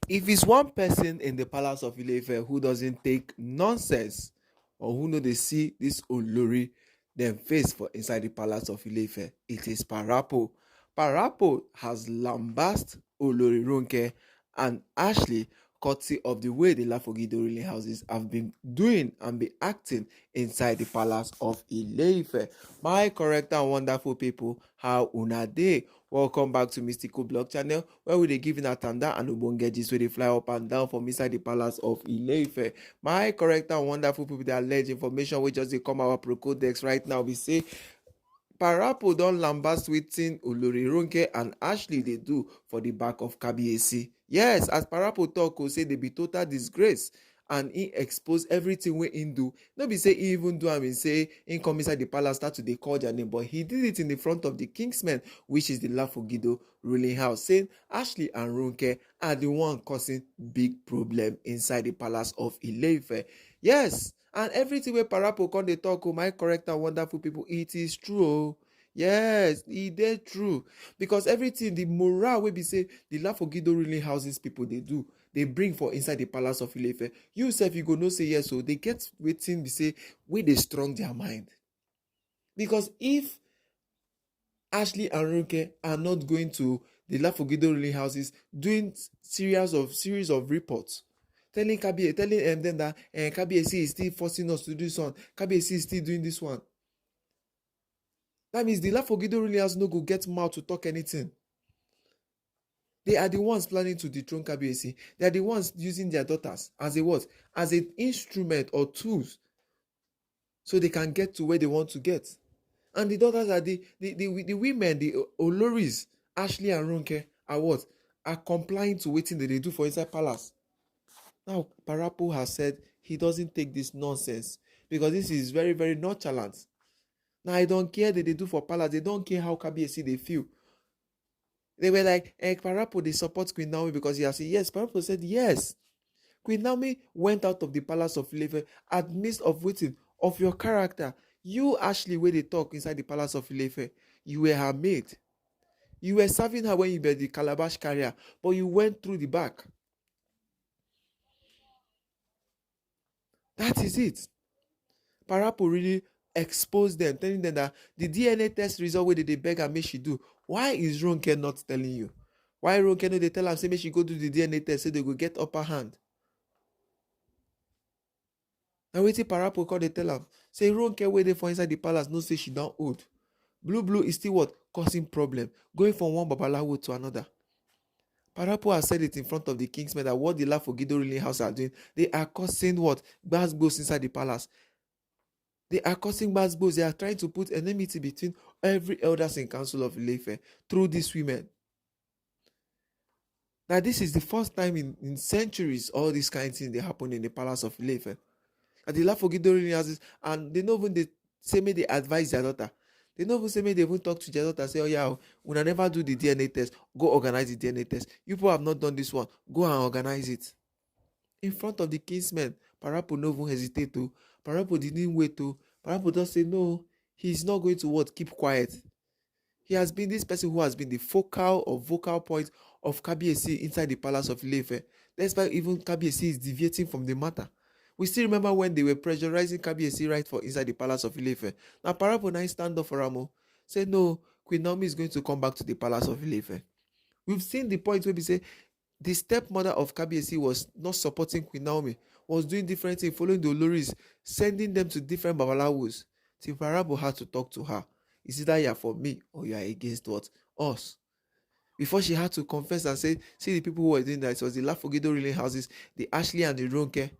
If it's one person in the palace of Ile-Ife who doesn't take nonsense or who know they see this Olori them face for inside the palace of Ile-Ife, it is Parapo. Parapo has lambast Olori Ronke and Ashely, courtesy of the way the Lafogido ruling houses have been doing and be acting inside the palace of Ile-Ife. My correct and wonderful people, how una dey? Welcome back to Mystical Blog Channel, where we dey give una tanda and ogbonge gist wey dey fly up and down from inside the palace of Ile-Ife. My correct and wonderful people, that alleged information wey just dey come our Procodex right now be say Parapo don lambast wetin Olori Ronke and Ashely dey do for the back of Kabiyesi. Yes, as Parapo talk say dey be total disgrace and he expose everything wey him do. No be say he even do am, say him come inside the palace start to dey call their name, but he did it in the front of the kingsmen, which is the Lafogido ruling house, saying Ashely and Ronke are the one causing big problem inside the palace of Ile-Ife. Yes, and everything wey Parapo come dey talk, my correct and wonderful people, it is true. Yes, e dey true, because everything, the morale wey be say the Lafogido ruling houses people dey do, they bring for inside the palace of Ile-Ife, you sef you go know say yes, so they get wetin be say wey dey strong their mind. Because if Ashely and Ronke are not going to the Lafogido ruling houses doing series of reports telling them that Kabiyesi is still forcing us to do this one, Kabiyesi is still doing this one, that means the Lafogido ruling house no go get mouth to talk anything. They are the ones planning to dethrone Kabiyesi. They are the ones using their daughters as a what? As an instrument or tools, so they can get to where they want to get. And the daughters are the women, the Oloris, Ashely and Ronke, are what? Are complying to wetin they do for inside palace. Now, Parapo has said he doesn't take this nonsense because this is very, very nonchalant. Now, I don't care that they do for palace. They don't care how Kabiyesi they feel. They were like, Parapo, they support Queen Naomi because he has said yes. Parapo said yes. Queen Naomi went out of the palace of Ile-Ife at midst of waiting of your character. You, Ashely, where they talk inside the palace of Ile-Ife, you were her maid. You were serving her when you were the calabash carrier, but you went through the back. That is it. Parapo really exposed them, telling them that the DNA test result where they beg and make she do. Why is Ronke not telling you? Why Ronke no they tell am say make she go do the DNA test so they go get upper hand? Now wetin Parapo call they tell am say Ronke wey dey for inside the palace no say she don old. Blue is still what? Causing problem, going from one babalawo to another. Parapo has said it in front of the kingsmen that what the Lafogido ruling house are doing, they are causing what? Gbasgbos inside the palace. They are causing gbasgbos. They are trying to put enmity between every elders in council of Ile-Ife through these women. Now this is the first time in centuries all these kind of things they happen in the palace of Ile-Ife. And the Lafogido ruling houses, and they know when they say may they advise their daughter. They know even say may they even talk to their daughter, say, oh yeah, when I never do the DNA test, go organize the DNA test. You people have not done this one, go and organize it. In front of the kingsmen, Parapo no even hesitate to. Parapo didn't wait to. Parapo just say no, he's not going to what? Keep quiet. He has been this person who has been the focal or vocal point of Kabiyesi inside the palace of Ile-Ife. Despite even Kabiyesi is deviating from the matter. We still remember when they were pressurizing Kabiyesi right for inside the palace of Ile-Ife. Now Parapo now stand up for Ramo. Say no, Queen Naomi is going to come back to the palace of Ile-Ife. We've seen the point where we say the stepmother of Kabiyesi was not supporting Queen Naomi, was doing different things, following the Oloris, sending them to different babalawos. Till Parapo had to talk to her. Is either you are for me or you are against what? Us. Before she had to confess and say, see the people who were doing that, it was the Lafogido ruling houses, the Ashely and the Ronke,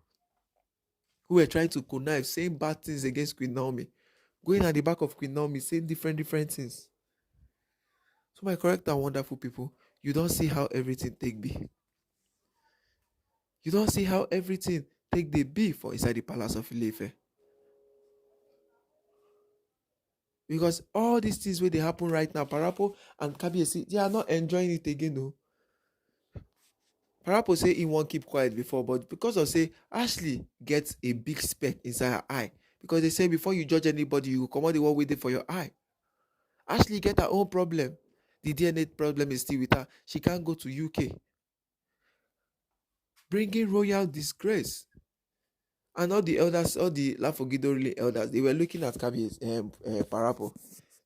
who were trying to connive, saying bad things against Queen Naomi, going at the back of Queen Naomi, saying different things. So my correct and wonderful people, you don't see how everything take be. You don't see how everything take the be for inside the palace of Ile-Ife. Because all these things where they happen right now, Parapo and Kabiyesi, they are not enjoying it again, no. Parapo say he won't keep quiet before, but because of say Ashely gets a big speck inside her eye. Because they say before you judge anybody, you come out the one waiting for your eye. Ashely get her own problem. The DNA problem is still with her. She can't go to UK. bringing royal disgrace. And all the elders, all the Lafogidorili elders, they were looking at Parapo.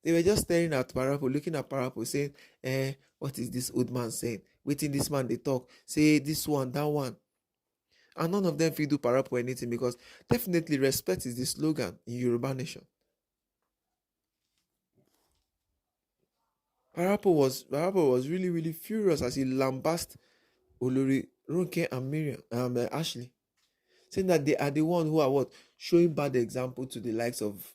They were just staring at Parapo, looking at Parapo, saying, what is this old man saying? Waiting this man, they talk, say this one, that one. And none of them feel do Parapo anything, because definitely respect is the slogan in Yoruba nation. Parapo was really, really furious as he lambasted Olori, Ronke, and Ashely, saying that they are the one who are what? Showing bad example to the likes of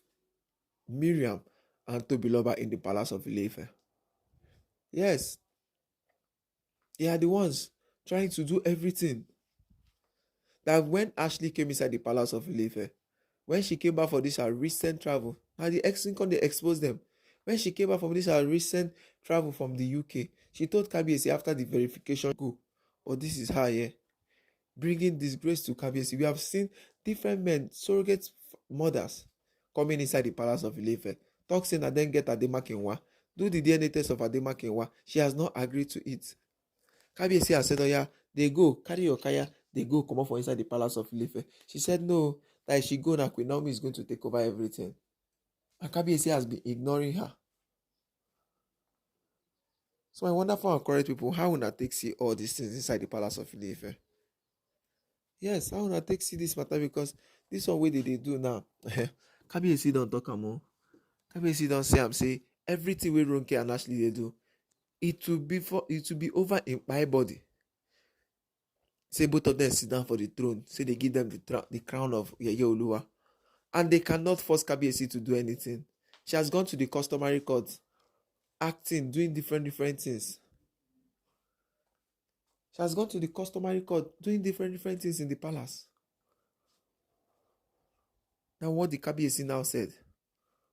Miriam and Tobiloba in the palace of Ile-Ife. Yes, they are the ones trying to do everything. That when Ashely came inside the palace of Ile-Ife, when she came back for this her recent travel, now the ex-incon they exposed them. When she came back from this her recent travel from the UK, she told Kabiyesi after the verification go, oh, this is her, yeah, bringing disgrace to Kabiyesi. We have seen different men, surrogate mothers, coming inside the palace of Ile-Ife, talk saying that then get Ademakinwa, do the DNA test of Ademakinwa. She has not agreed to it. Kabiyesi has said, oh yeah, they go, carry your kaya, they go, come up for inside the palace of Ile-Ife. She said no, that if she go now, Queen Naomi is going to take over everything. And Kabiyesi has been ignoring her. So I wonder for our correct people, how will not take see all these things inside the palace of Ile-Ife? Yes, how will not take see this matter, because this one way they do now. Kabiyesi don't talk more. Kabiyesi don't say everything we Ronke and Ashely they do, it will be over in my body. Say both of them sit down for the throne. Say they give them the crown of Yeye Oluwa. And they cannot force Kabiyesi to do anything. She has gone to the customary court, acting, doing different things. She has gone to the customary court, doing different things in the palace. Now what the Kabiyesi now said?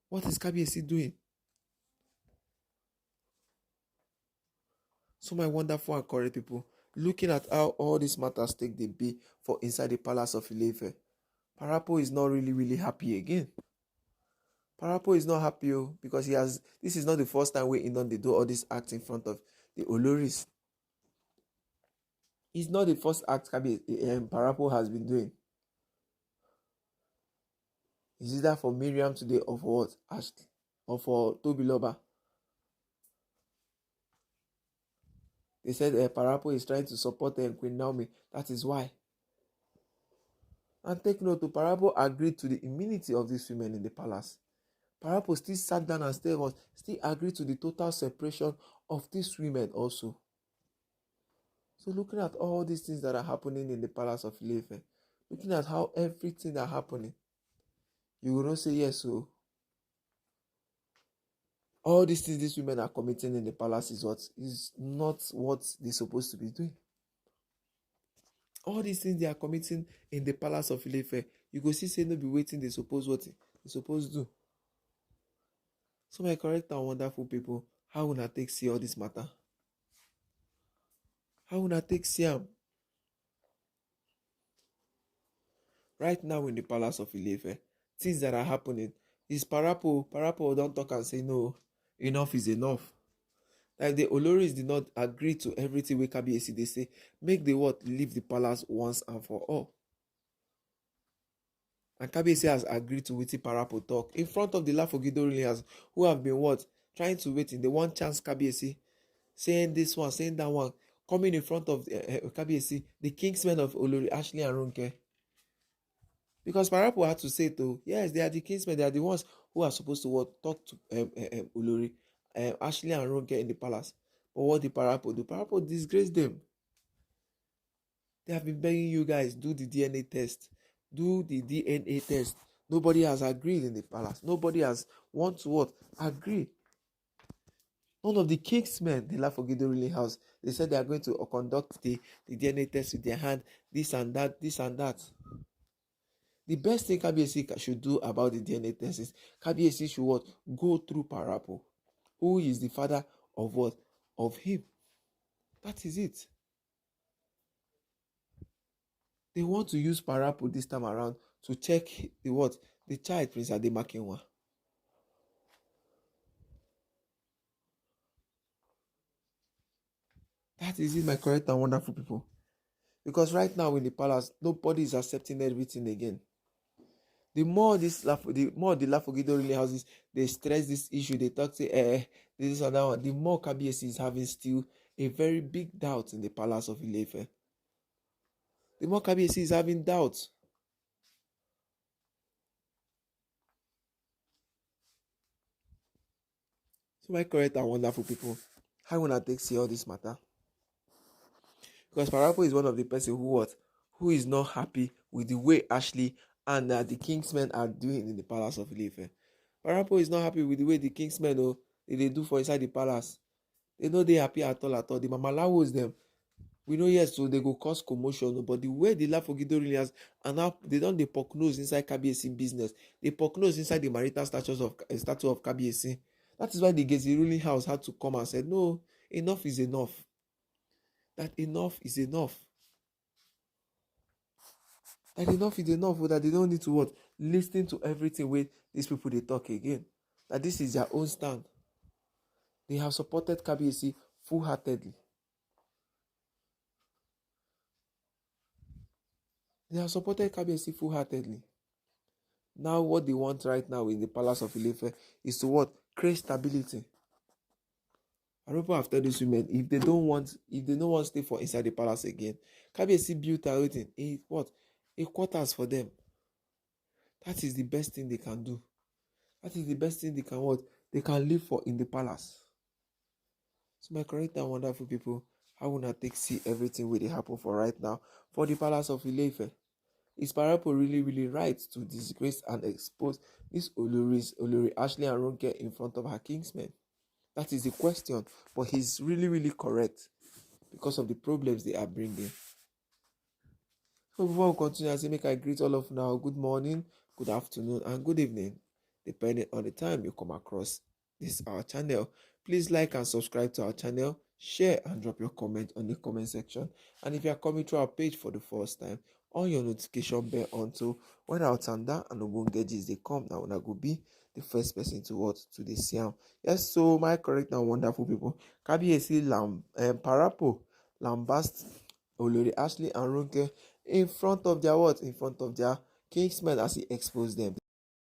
What is Kabiyesi doing? So my wonderful and correct people, looking at how all these matters take the be for inside the palace of Ile-Ife, Parapo is not really happy again. Parapo is not happy because this is not the first time they do all this act in front of the Oloris. It's not the first act Parapo has been doing. Is it that for Miriam today or for what? Ashely? Or for Tobiloba? They said Parapo is trying to support Queen Naomi. That is why. And take note, Parapo agreed to the immunity of these women in the palace. Parapo still sat down and still agreed to the total separation of these women also. So looking at all these things that are happening in the palace of Ile-Ife, looking at how everything are happening, you will not say yes. So all these things these women are committing in the palace is not what they're supposed to be doing. All these things they are committing in the palace of Ile-Ife, you go see say no be waiting they supposed to do. So my correct and wonderful people, how will I take see all this matter? How will I take see them? Right now in the palace of Ile-Ife, things that are happening is Parapo don't talk and say no, enough is enough. Like the Oloris did not agree to everything we Kabiyesi they say, make the what leave the palace once and for all. And Kabiyesi has agreed to wetin Parapo talk in front of the Lafogidorilians who have been what? Trying to wait in the one chance Kabiyesi, saying this one, saying that one, coming in front of Kabiyesi, the kingsmen of Olori, Ashely and Ronke. Because Parapo had to say to, yes, they are the kingsmen, they are the ones who are supposed to what, talk to Olori, Ashely and Ronke in the palace. But what did Parapo do? Parapo disgraced them. They have been begging you guys, do the DNA test. Do the DNA test. Nobody has agreed in the palace. Nobody has want to what? Agree. None of the kingsmen, the Lafogidorili house, they said they are going to conduct the DNA test with their hand, this and that. The best thing Kabiyesi should do about the DNA test is Kabiyesi should what? Go through Parapo, who is the father of what? Of him. That is it. They want to use Parapo this time around to check the what? The child, Prince Ademakinwa. That is it, my correct and wonderful people. Because right now in the palace, nobody is accepting everything again. The more the Lafogido really houses, they stress this issue, they talk, say, this and that one, the more Kabiyesi is having still a very big doubt in the palace of Ile-Ife. The more Kabiyesi is having doubts. So my correct and wonderful people, how you wanna take see all this matter? Because Parapo is one of the person who is not happy with the way Ashely and the Kingsmen are doing in the palace of Ile-Ife. Parapo is not happy with the way the Kingsmen they do for inside the palace. They know they happy at all. The Mamalawos them. We know yes, so they go cause commotion, but the way the Lafogido really has, and now they don't they poke nose inside Kabiyesi business. They poke nose inside the marital statue of Kabiyesi. That is why the Gezi ruling house had to come and said, no, enough is enough. That enough is enough. That enough is enough. That they don't need to what? Listen to everything with these people they talk again. That this is their own stand. They have supported Kabiyesi full-heartedly. They have supported Kabiyesi full-heartedly. Now what they want right now in the palace of Ile-Ife is to what? Create stability. Ropo have told these women if they don't want to stay for inside the palace again, Kabiyesi built everything a quarters for them. That is the best thing they can do. That is the best thing they can what? They can live for in the palace. So my correct and wonderful people, how wanna take see everything where they happen for right now for the palace of Ile-Ife? Is Parapo really, really right to disgrace and expose these Olori Ashely and Ronke in front of her kingsmen? That is the question. But he's really, really correct because of the problems they are bringing. So before we continue, I say make I greet all of now. Good morning, good afternoon, and good evening, depending on the time you come across this our channel. Please like and subscribe to our channel, share and drop your comment on the comment section. And if you are coming to our page for the first time, on your notification bell on so when our tanda and ogbonge gist they come now, I go be the first person to watch to the siam. Yes, so my correct and wonderful people, Kabiyesi Parapo, Làmbĺast, Olori Ashely and Ronke in front of their what? In front of their kingsmen as he exposed them.